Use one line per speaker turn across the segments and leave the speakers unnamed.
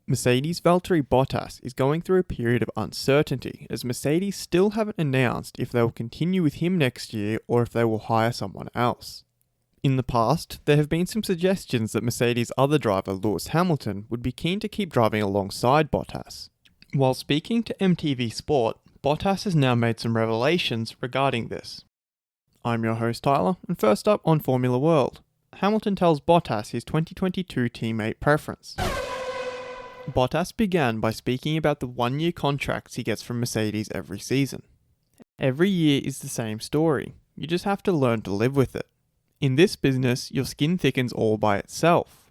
Mercedes' Valtteri Bottas is going through a period of uncertainty as Mercedes still haven't announced if they will continue with him next year or if they will hire someone else. In the past, there have been some suggestions that Mercedes' other driver Lewis Hamilton would be keen to keep driving alongside Bottas. While speaking to MTV Sport, Bottas has now made some revelations regarding this. I'm your host Tyler, and first up on Formula World, Hamilton tells Bottas his 2022 teammate preference. Bottas began by speaking about the one-year contracts he gets from Mercedes every season. Every year is the same story, you just have to learn to live with it. In this business, your skin thickens all by itself.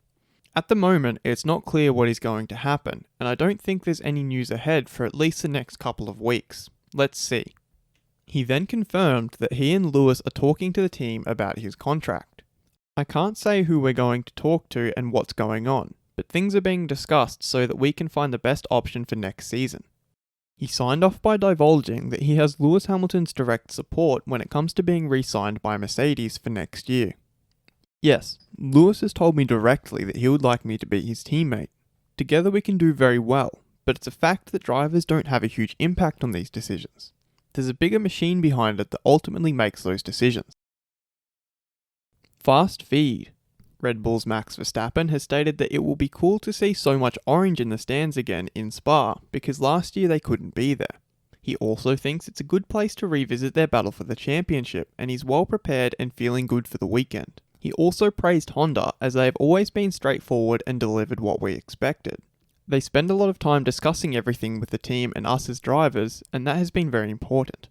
At the moment, it's not clear what is going to happen, and I don't think there's any news ahead for at least the next couple of weeks. Let's see. He then confirmed that he and Lewis are talking to the team about his contract. I can't say who we're going to talk to and what's going on, but things are being discussed so that we can find the best option for next season. He signed off by divulging that he has Lewis Hamilton's direct support when it comes to being re-signed by Mercedes for next year. Yes, Lewis has told me directly that he would like me to be his teammate. Together we can do very well, but it's a fact that drivers don't have a huge impact on these decisions. There's a bigger machine behind it that ultimately makes those decisions. Fast feed. Red Bull's Max Verstappen has stated that it will be cool to see so much orange in the stands again in Spa because last year they couldn't be there. He also thinks it's a good place to revisit their battle for the championship and he's well prepared and feeling good for the weekend. He also praised Honda as they have always been straightforward and delivered what we expected. They spend a lot of time discussing everything with the team and us as drivers, and that has been very important.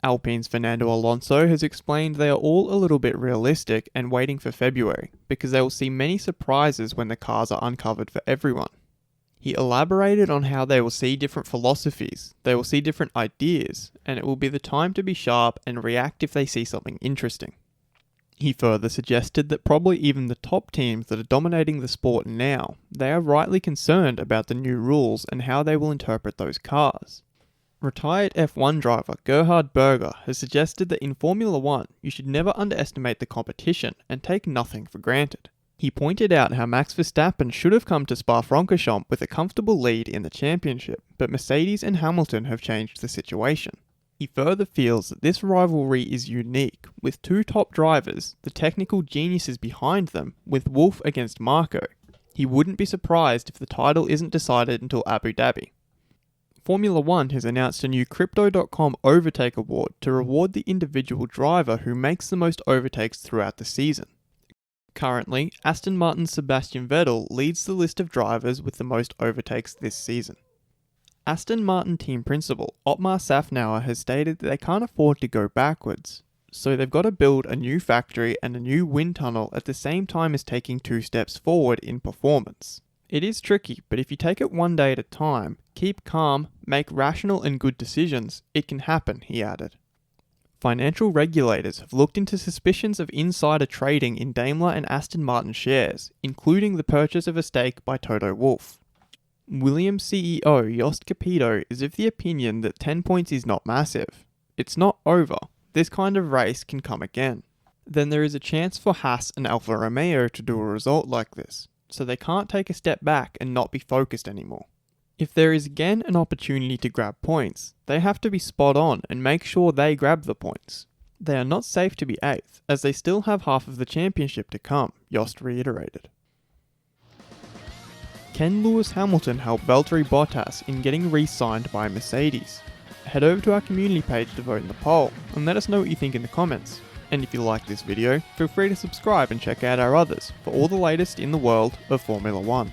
Alpine's Fernando Alonso has explained they are all a little bit realistic and waiting for February, because they will see many surprises when the cars are uncovered for everyone. He elaborated on how they will see different philosophies, they will see different ideas, and it will be the time to be sharp and react if they see something interesting. He further suggested that probably even the top teams that are dominating the sport now, they are rightly concerned about the new rules and how they will interpret those cars. Retired F1 driver Gerhard Berger has suggested that in Formula 1 you should never underestimate the competition and take nothing for granted. He pointed out how Max Verstappen should have come to Spa-Francorchamps with a comfortable lead in the championship, but Mercedes and Hamilton have changed the situation. He further feels that this rivalry is unique, with two top drivers, the technical geniuses behind them, with Wolff against Marko. He wouldn't be surprised if the title isn't decided until Abu Dhabi. Formula 1 has announced a new Crypto.com Overtake Award to reward the individual driver who makes the most overtakes throughout the season. Currently, Aston Martin's Sebastian Vettel leads the list of drivers with the most overtakes this season. Aston Martin team principal Otmar Safnauer has stated that they can't afford to go backwards, so they've got to build a new factory and a new wind tunnel at the same time as taking 2 steps forward in performance. It is tricky, but if you take it one day at a time, keep calm, make rational and good decisions, it can happen, he added. Financial regulators have looked into suspicions of insider trading in Daimler and Aston Martin shares, including the purchase of a stake by Toto Wolff. Williams CEO Jost Capito is of the opinion that 10 points is not massive. It's not over. This kind of race can come again. Then there is a chance for Haas and Alfa Romeo to do a result like this, so they can't take a step back and not be focused anymore. If there is again an opportunity to grab points, they have to be spot on and make sure they grab the points. They are not safe to be 8th, as they still have half of the championship to come, Jost reiterated. Can Lewis Hamilton help Valtteri Bottas in getting re-signed by Mercedes? Head over to our community page to vote in the poll, and let us know what you think in the comments. And if you like this video, feel free to subscribe and check out our others for all the latest in the world of Formula 1.